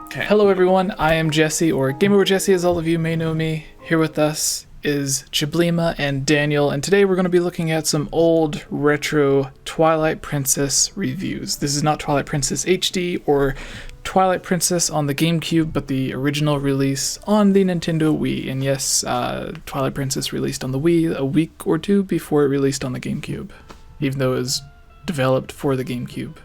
Okay. Hello everyone, I am Jesse, or GameOverJesse as all of you may know me. Here with us is Chiblima and Daniel, and today we're going to be looking at some old, retro Twilight Princess reviews. This is not Twilight Princess HD or Twilight Princess on the GameCube, but the original release on the Nintendo Wii. And yes, Twilight Princess released on the Wii a week or two before it released on the GameCube, even though it was developed for the GameCube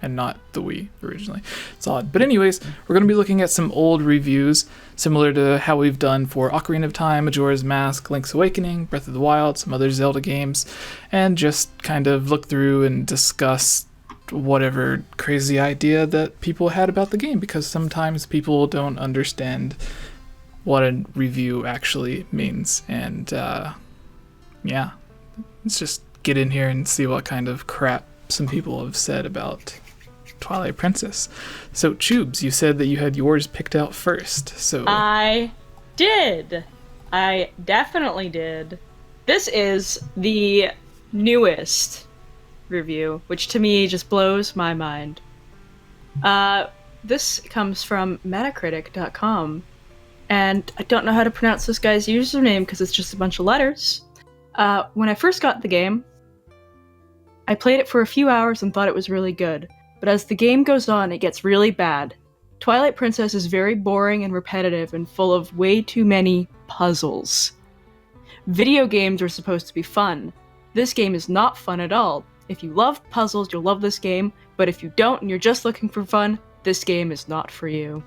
and not the Wii originally. It's odd. But anyways, we're going to be looking at some old reviews, similar to how we've done for Ocarina of Time, Majora's Mask, Link's Awakening, Breath of the Wild, some other Zelda games, and just kind of look through and discuss whatever crazy idea that people had about the game, because sometimes people don't understand what a review actually means. And yeah, let's just get in here and see what kind of crap some people have said about Twilight Princess. So, Chubes, you said that you had yours picked out first. So I did. I definitely did. This is the newest review, which to me just blows my mind. This comes from Metacritic.com, and I don't know how to pronounce this guy's username because it's just a bunch of letters. When I first got the game, I played it for a few hours and thought it was really good, but as the game goes on, it gets really bad. Twilight Princess is very boring and repetitive and full of way too many puzzles. Video games are supposed to be fun. This game is not fun at all. If you love puzzles, you'll love this game, but if you don't and you're just looking for fun, this game is not for you.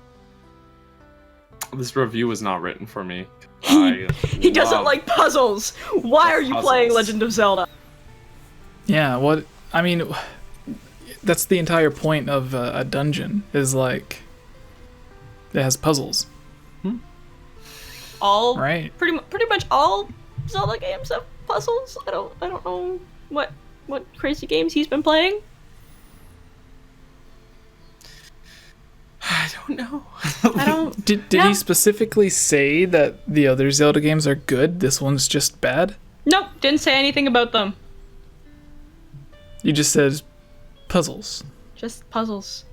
This review was not written for me. He doesn't like puzzles! Why are you playing Legend of Zelda? yeah, what I mean, that's the entire point of a dungeon, is like it has puzzles. All right. Pretty much all Zelda games have puzzles. I don't know what crazy games he's been playing. I don't know. I don't. Did he specifically say that the other Zelda games are good? This one's just bad? Nope, didn't say anything about them. You just said puzzles. Just puzzles.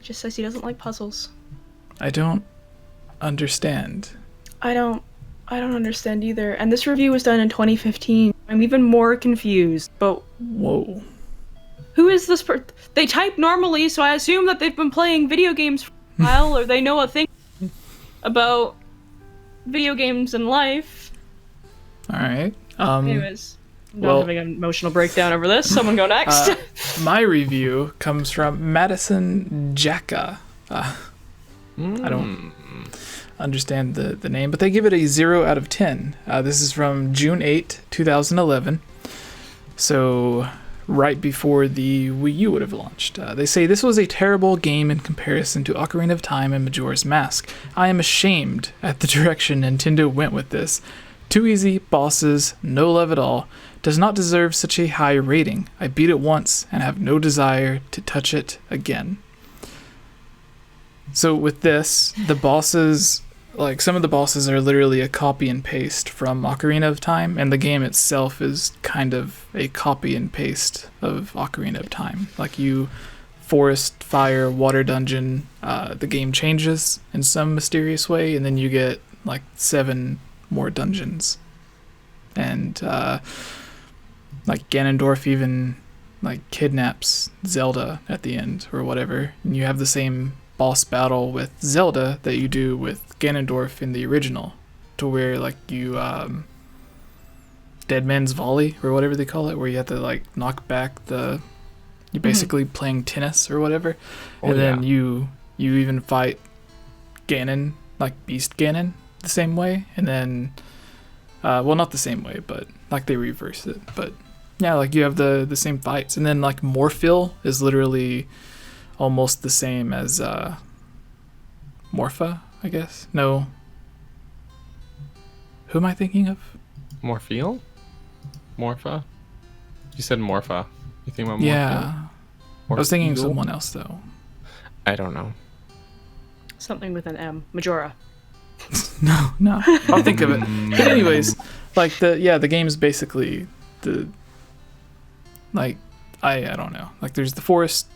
Just says he doesn't like puzzles. I don't understand. I don't understand either. And this review was done in 2015. I'm even more confused. But Whoa. who is this person? They type normally, so I assume that they've been playing video games for a while, or they know a thing about video games and life. Alright. Anyways, I'm not having an emotional breakdown over this. Someone go next. My review comes from Madison Jacka. I don't understand the name, but they give it a 0 out of 10. This is from June 8, 2011. So right before the Wii U would have launched. They say, this was a terrible game in comparison to Ocarina of Time and Majora's Mask. I am ashamed at the direction Nintendo went with this. Too easy, bosses, no love at all. Does not deserve such a high rating. I beat it once and have no desire to touch it again. So with this, the bosses, like some of the bosses are literally a copy and paste from Ocarina of Time, and the game itself is kind of a copy and paste of Ocarina of Time. Like you forest, fire, water dungeon, the game changes in some mysterious way, and then you get like 7 more dungeons. And like Ganondorf even like kidnaps Zelda at the end or whatever, and you have the same boss battle with Zelda that you do with Ganondorf in the original, to where like you Dead Man's Volley or whatever they call it, where you have to like knock back you're basically playing tennis or whatever. And then you even fight Ganon, like Beast Ganon, the same way. And then well, not the same way, but like they reverse it. But yeah, like you have the same fights. And then like Morphil is literally almost the same as Morpha, I guess. No. Who am I thinking of? Morpheal? Morpha? You said Morpha. You think about Morpha? Yeah. I was thinking of someone else though. I don't know. Something with an M. Majora. No. I'll think of it. But anyways, like the game's basically I don't know. Like there's the forest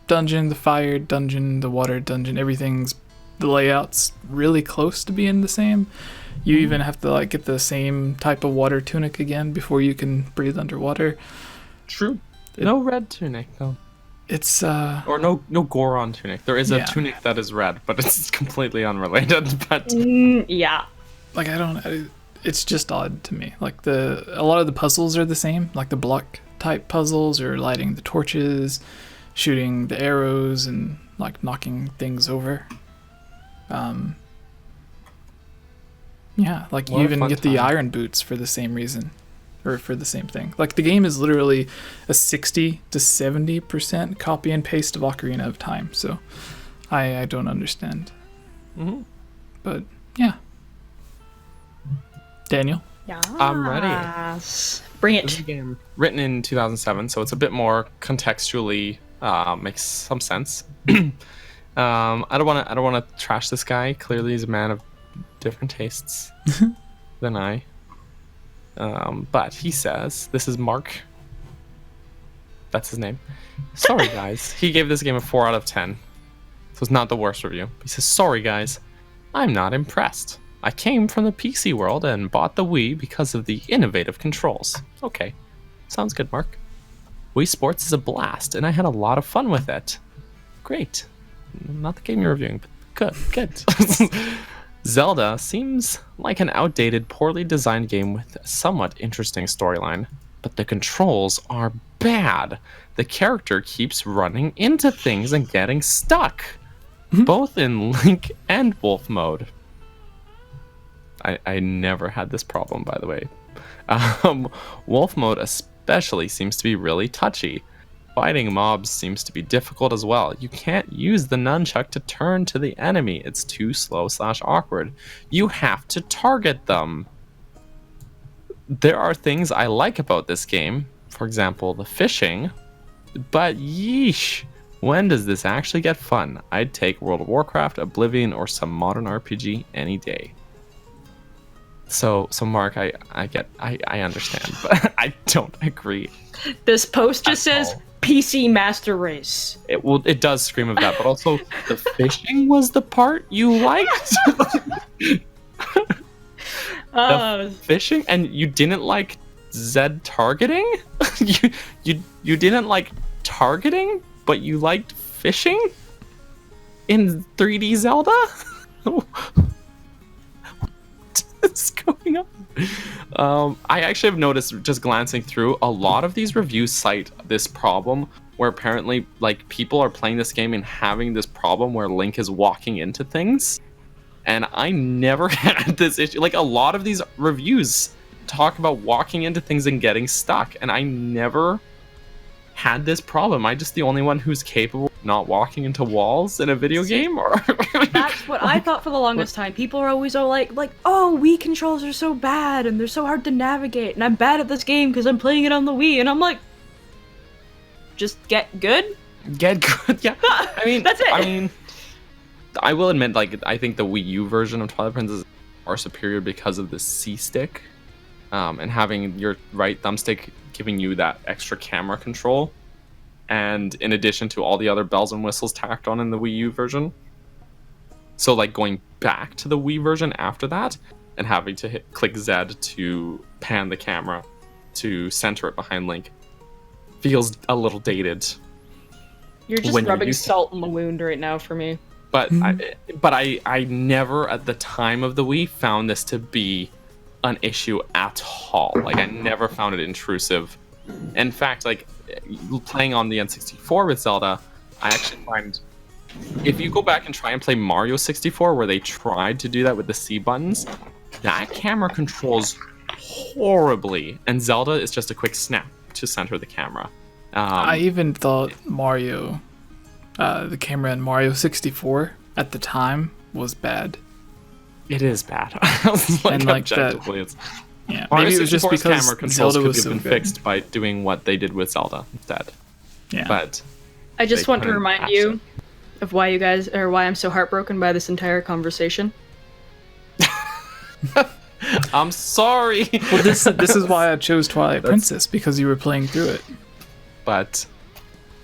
dungeon, the fire dungeon, the water dungeon, the layout's really close to being the same. You even have to like get the same type of water tunic again before you can breathe underwater. True. No red tunic though. It's or no Goron tunic. There is a Yeah. tunic that is red, but it's completely unrelated. But Yeah. like it's just odd to me. Like a lot of the puzzles are the same, like the block type puzzles or lighting the torches, shooting the arrows, and like knocking things over. Yeah, like you What a even fun get the time. iron boots for the same reason, or for the same thing. Like the game is literally a 60 to 70% copy and paste of Ocarina of Time. So I don't understand. Mhm. But yeah, Daniel. Yeah. I'm ready. Bring This is a it. game written in 2007, so it's a bit more contextually makes some sense. I don't want to trash this guy. Clearly, he's a man of different tastes than I. But he says, this is Mark. That's his name. Sorry, guys. He gave this game a 4 out of 10. So it's not the worst review. He says, sorry, guys. I'm not impressed. I came from the PC world and bought the Wii because of the innovative controls. Okay. Sounds good, Mark. Wii Sports is a blast, and I had a lot of fun with it. Great. Not the game you're reviewing, but good. Zelda seems like an outdated, poorly designed game with a somewhat interesting storyline, but the controls are bad. The character keeps running into things and getting stuck, both in Link and Wolf mode. I never had this problem, by the way. Wolf mode especially seems to be really touchy. Fighting mobs seems to be difficult as well. You can't use the nunchuck to turn to the enemy. It's too slow/awkward. You have to target them. There are things I like about this game. For example, the fishing. But yeesh, when does this actually get fun? I'd take World of Warcraft, Oblivion, or some modern RPG any day. So Mark, I understand, but I don't agree. This post just At says all. PC Master Race. It does scream of that, but also the fishing was the part you liked. The fishing, and you didn't like Zed targeting. you didn't like targeting, but you liked fishing in 3D Zelda. What's going on? I actually have noticed, just glancing through, a lot of these reviews cite this problem where apparently like people are playing this game and having this problem where Link is walking into things, and I never had this issue. Like a lot of these reviews talk about walking into things and getting stuck, and I never had this problem. I just the only one who's capable of not walking into walls in a video game, or That's what I thought for the longest time. People are always all like, oh, Wii controls are so bad and they're so hard to navigate, and I'm bad at this game because I'm playing it on the Wii, and I'm like, just get good. get good. Yeah, I mean, That's it. I mean, I will admit, like, I think the Wii U version of Twilight Princess are superior because of the C stick, and having your right thumbstick giving you that extra camera control, and in addition to all the other bells and whistles tacked on in the Wii U version. So like going back to the Wii version after that and having to click Z to pan the camera to center it behind Link feels a little dated. You're just When you're rubbing used to- salt in the wound right now for me. But I never at the time of the Wii found this to be an issue at all. Like I never found it intrusive. In fact, like playing on the N64 with Zelda, I actually find if you go back and try and play Mario 64 where they tried to do that with the C buttons, that camera controls horribly, and Zelda is just a quick snap to center the camera. I even thought Mario, the camera in Mario 64 at the time was bad. It is bad. Like, And, like, that- objectively, it's Yeah, Mario maybe it was just 64's because camera controls Zelda could was have so been good. fixed by doing what they did with Zelda instead. Yeah, But I just They want to couldn't remind patch you of why you guys, or why I'm so heartbroken by this entire conversation. I'm sorry. well, this is why I chose Twilight Princess, because you were playing through it. But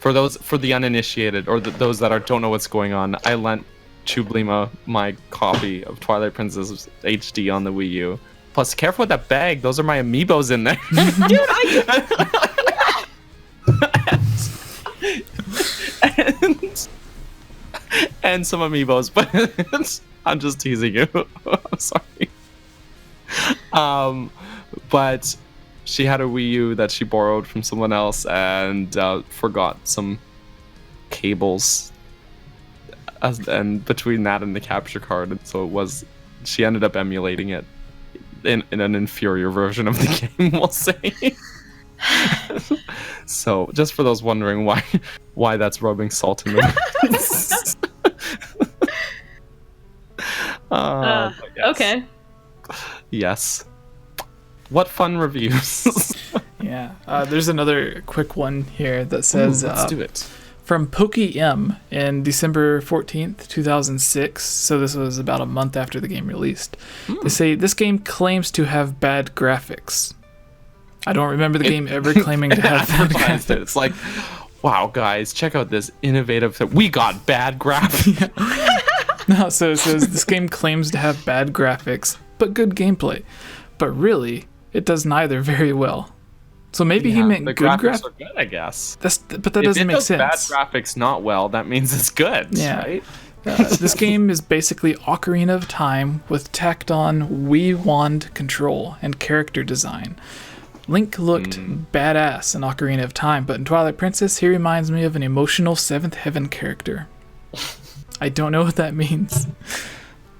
For the uninitiated or those that don't know what's going on, I lent Chublima my copy of Twilight Princess HD on the Wii U. Plus, careful with that bag. Those are my amiibos in there. Dude, and some amiibos, but I'm just teasing you. I'm sorry. But she had a Wii U that she borrowed from someone else and forgot some cables. And between that and the capture card, and so she ended up emulating it in an inferior version of the game, we'll say. So, just for those wondering why that's rubbing salt in the wound. Yes. Okay. Yes. What fun reviews. Yeah. There's another quick one here that says, let's do it. From Pokey M in December 14th, 2006, so this was about a month after the game released. They say, this game claims to have bad graphics. I don't remember the game ever claiming to have bad graphics. It's like, wow, guys, check out this innovative thing. We got bad graphics. No, so it says, this game claims to have bad graphics, but good gameplay. But really, it does neither very well. So maybe he meant the good graphics are good, I guess. But that doesn't make sense. If it does bad graphics not well, that means it's good, right? This game is basically Ocarina of Time with tacked on Wii wand control and character design. Link looked badass in Ocarina of Time, but in Twilight Princess, he reminds me of an emotional Seventh Heaven character. I don't know what that means.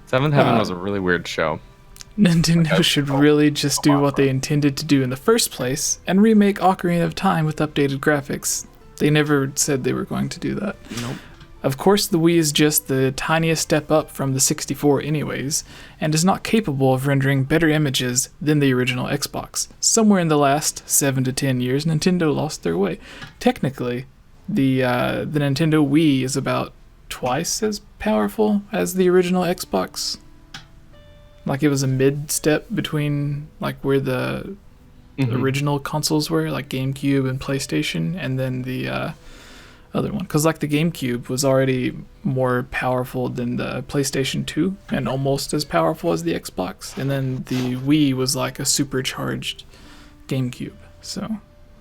Seventh Heaven was a really weird show. Nintendo should really just do what they intended to do in the first place and remake Ocarina of Time with updated graphics. They never said they were going to do that. Nope. Of course, the Wii is just the tiniest step up from the 64 anyways, and is not capable of rendering better images than the original Xbox. Somewhere in the last 7 to 10 years, Nintendo lost their way. Technically, the Nintendo Wii is about twice as powerful as the original Xbox. Like, it was a mid-step between, like, where the original consoles were, like GameCube and PlayStation, and then the other one. Because, like, the GameCube was already more powerful than the PlayStation 2, and almost as powerful as the Xbox. And then the Wii was, like, a supercharged GameCube. So,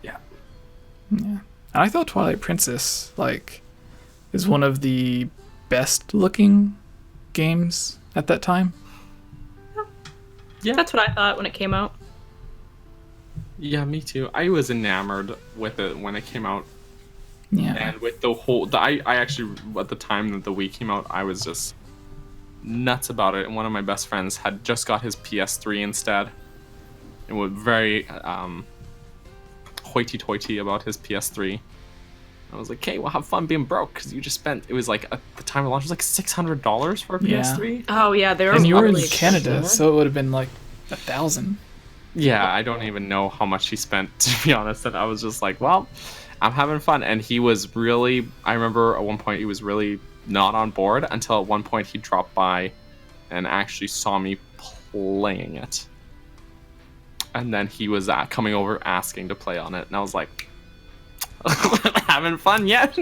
yeah. And I thought Twilight Princess, like, is one of the best-looking games at that time. Yeah, that's what I thought when it came out. Yeah, me too. I was enamored with it when it came out. Yeah. And with the whole... I actually, at the time that the Wii came out, I was just nuts about it. And one of my best friends had just got his PS3 instead. And was very hoity-toity about his PS3. I was like, okay, well, have fun being broke, because you just spent... It was like, at the time of launch, it was like $600 for a PS3. Oh, yeah, they were And you were in really Canada, expensive. so it would have been like $1,000. Yeah, I don't even know how much he spent, to be honest. And I was just like, well, I'm having fun. And he was really... I remember at one point he was really not on board, until at one point he dropped by and actually saw me playing it. And then he was coming over asking to play on it. And I was like... having fun yet?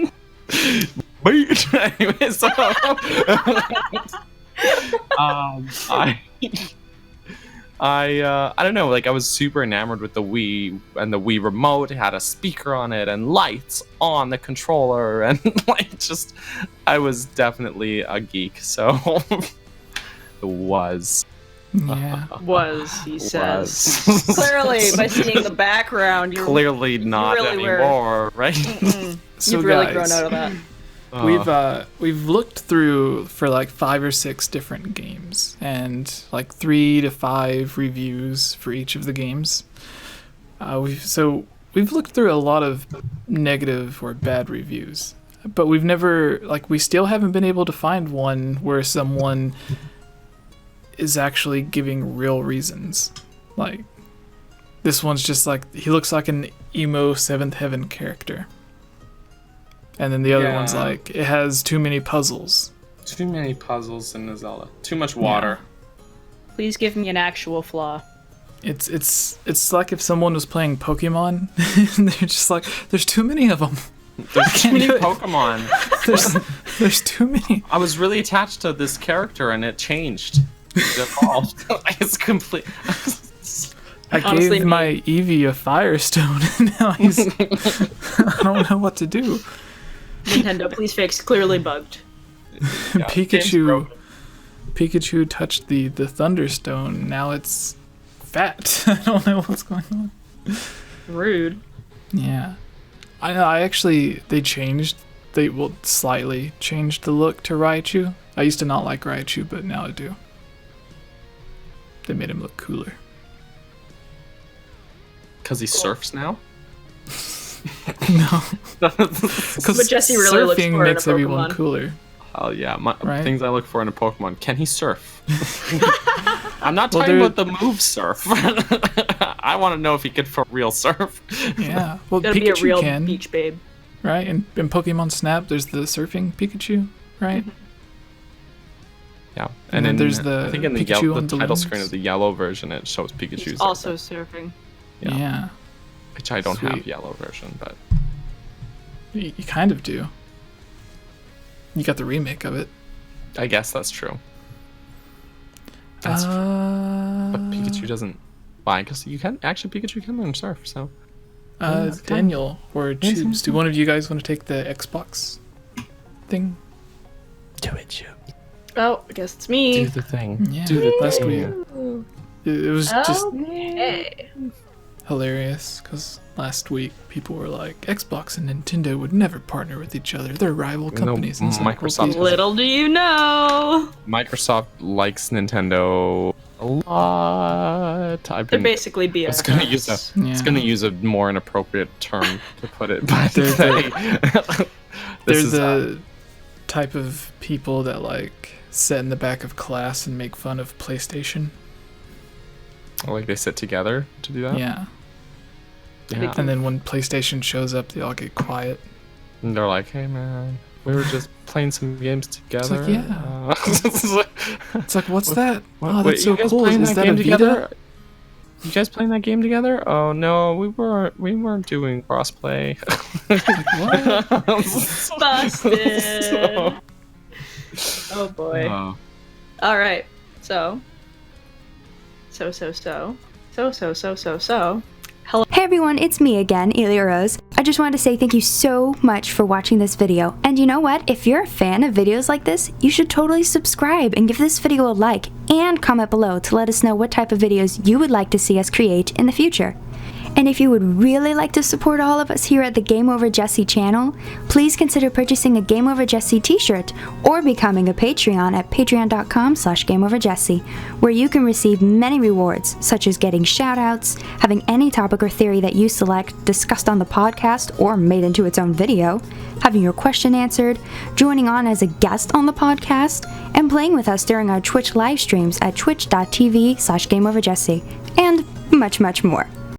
Wait. Anyway, so I don't know, like, I was super enamored with the Wii, and the Wii remote had a speaker on it and lights on the controller, and like, just, I was definitely a geek. So it was. Yeah. He says. Clearly, by seeing the background, you're clearly not really anymore, right? So you've really guys, grown out of that. We've looked through for like 5 or 6 different games, and like 3 to 5 reviews for each of the games. We've looked through a lot of negative or bad reviews, but we still haven't been able to find one where someone is actually giving real reasons. Like, this one's just like, he looks like an emo Seventh Heaven character. And then the other one's like, it has too many puzzles. Too many puzzles in the Zelda. Too much water. Please give me an actual flaw. It's like if someone was playing Pokemon and they're just like, there's too many of them. There's too many Pokemon. There's too many. I was really attached to this character, and it changed. It evolved. It's complete. I Honestly, gave my Eevee a Firestone, and now he's... I don't know what to do. Nintendo, please fix clearly bugged. Yeah, Pikachu touched the Thunderstone. Now it's fat. I don't know what's going on. Rude. Yeah. I know, they slightly changed the look to Raichu. I used to not like Raichu, but now I do. They made him look cooler. Because he surfs now? No. But Jesse really looks surfing for it in a makes everyone Pokemon. cooler. Oh yeah, Right? things I look for in a Pokemon. Can he surf? I'm not Well, talking there- about the move surf. I want to know if he could for real surf. Yeah. Well, Gotta be a Pikachu real can, beach babe. right? And in Pokemon Snap, there's the surfing Pikachu, right? Yeah, And then there's I think in the, Pikachu the on title balloons. screen of the yellow version, it shows Pikachu He's surfing, also surfing. Yeah. Yeah. which I don't have Sweet. yellow version, but You kind of do. You got the remake of it. I guess that's true. That's true. But Pikachu doesn't. Well, I guess you can actually. Pikachu can learn surf, so. that's fine. Daniel or Yes, Tubes, yes, do one of you guys want to take the Xbox thing? Do it, Ju. Oh, I guess it's me. Do the thing. Yeah, Do the last thing. week. It was just Okay. hilarious because last week people were like, Xbox and Nintendo would never partner with each other. They're rival Even though companies. And it's like, well, Microsoft these- Little do you know. Microsoft likes Nintendo a lot. I've They're been. basically BFFs. I was gonna use a. Yeah. It's gonna use a more inappropriate term to put it, but They're this They're is, the type of people that like sit in the back of class and make fun of PlayStation. like they sit together to do that. Yeah. Yeah. And then when PlayStation shows up, they all get quiet. And they're like, "Hey, man, we were just playing some games together." like, yeah. It's like, It's like, what's that? What- Oh, wait, that's so you guys cool. playing Is that a game Vita? together? You guys playing that game together? Oh no, we weren't doing crossplay. Like, what? Busted. Oh boy. Oh. All right. So. Hey everyone, it's me again, Elia Rose. I just wanted to say thank you so much for watching this video. And you know what? If you're a fan of videos like this, you should totally subscribe and give this video a like and comment below to let us know what type of videos you would like to see us create in the future. And if you would really like to support all of us here at the GameOverJesse channel, please consider purchasing a GameOverJesse t-shirt or becoming a Patreon at patreon.com/GameOverJesse, where you can receive many rewards, such as getting shoutouts, having any topic or theory that you select discussed on the podcast or made into its own video, having your question answered, joining on as a guest on the podcast, and playing with us during our Twitch live streams at twitch.tv/GameOverJesse, and much, much more.